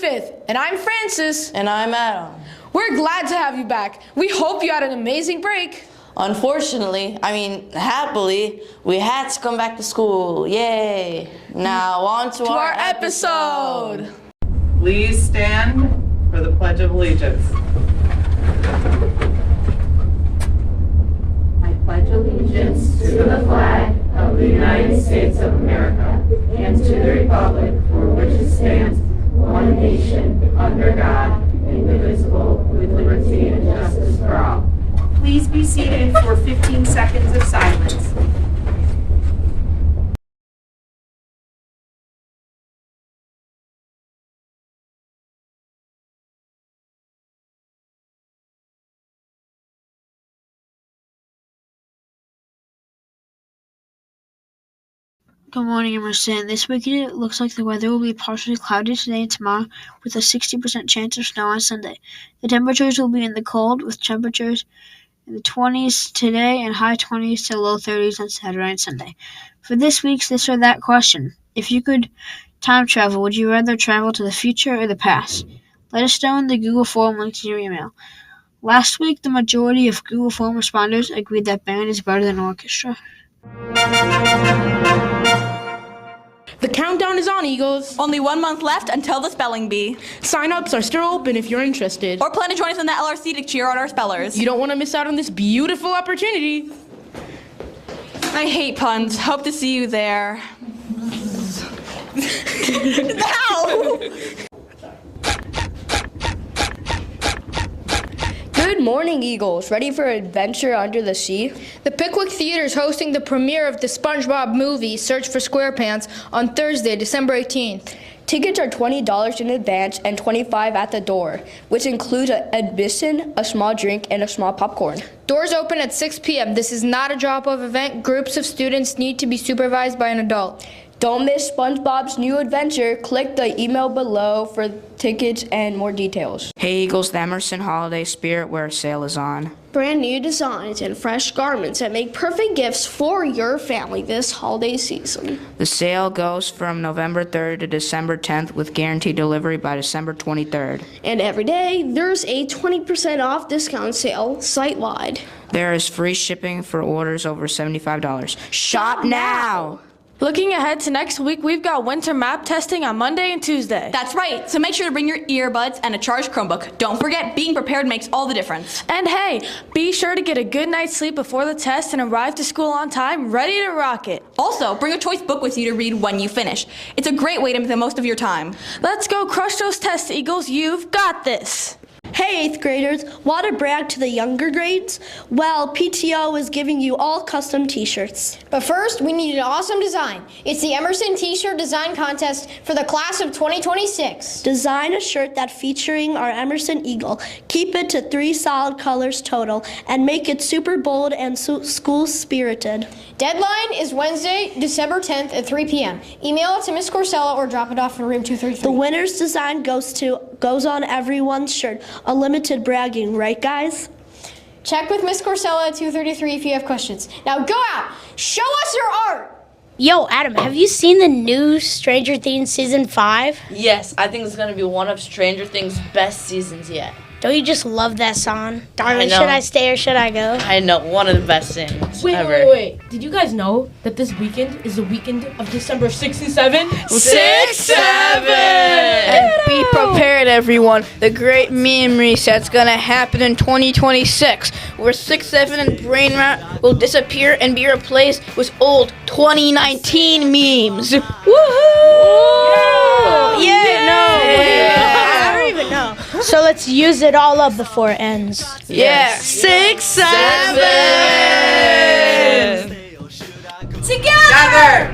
5th, and I'm Francis. And I'm Adam. We're glad to have you back. We hope you had an amazing break. Unfortunately, happily, we had to come back to school. Yay! Now on to our episode. Please stand for the Pledge of Allegiance. I pledge allegiance to the flag of the United States of America and to the republic for which it stands, one nation, under God, indivisible, with liberty and justice for all. Please be seated for 15 seconds of silence. Good morning, Emerson. This weekend it looks like the weather will be partially cloudy today and tomorrow with a 60% chance of snow on Sunday. The temperatures will be in the cold with temperatures in the 20s today and high 20s to low 30s on Saturday and Sunday. For this week's This or That question, if you could time travel, would you rather travel to the future or the past? Let us know in the Google form linked to your email. Last week, the majority of Google form responders agreed that band is better than orchestra. The countdown is on, Eagles. Only 1 month left until the spelling bee. Sign-ups are still open if you're interested. Or plan to join us in the LRC to cheer on our spellers. You don't want to miss out on this beautiful opportunity. I hate puns. Hope to see you there. Ow! Good morning, Eagles. Ready for adventure under the sea? The Pickwick Theater is hosting the premiere of the SpongeBob movie, Search for SquarePants, on Thursday, December 18th. Tickets are $20 in advance and $25 at the door, which includes admission, a small drink, and a small popcorn. Doors open at 6 p.m. This is not a drop-off event. Groups of students need to be supervised by an adult. Don't miss SpongeBob's new adventure. Click the email below for tickets and more details. Hey Eagles, the Emerson Holiday Spirit Wear sale is on. Brand new designs and fresh garments that make perfect gifts for your family this holiday season. The sale goes from November 3rd to December 10th with guaranteed delivery by December 23rd. And every day, there's a 20% off discount sale site-wide. There is free shipping for orders over $75. Shop now! Looking ahead to next week, we've got winter map testing on Monday and Tuesday. That's right, so make sure to bring your earbuds and a charged Chromebook. Don't forget, being prepared makes all the difference. And hey, be sure to get a good night's sleep before the test and arrive to school on time, ready to rock it. Also, bring a choice book with you to read when you finish. It's a great way to make the most of your time. Let's go crush those tests, Eagles. You've got this. Hey, 8th graders, want to brag to the younger grades? Well, PTO is giving you all custom t-shirts. But first, we need an awesome design. It's the Emerson T-shirt design contest for the class of 2026. Design a shirt that featuring our Emerson Eagle. Keep it to 3 solid colors total and make it super bold and school-spirited. Deadline is Wednesday, December 10th at 3 p.m. Email it to Miss Corsella or drop it off in room 233. The winner's design goes on everyone's shirt. Unlimited bragging, right guys? Check with Miss Corsella at 233 if you have questions. Now go out, show us your art! Yo, Adam, have you seen the new Stranger Things Season 5? Yes, I think it's going to be one of Stranger Things' best seasons yet. Don't you just love that song? Darling, should I stay or should I go? I know, one of the best things ever. Wait. Did you guys know that this weekend is the weekend of December 6 and 7? 6-7! And be prepared, everyone. The great meme reset's gonna happen in 2026, where 6-7 and Brain Rot will disappear and be replaced with old 2019 memes. Woohoo! I don't even know. So let's use it all up before it ends. Yeah. 6-7! Together!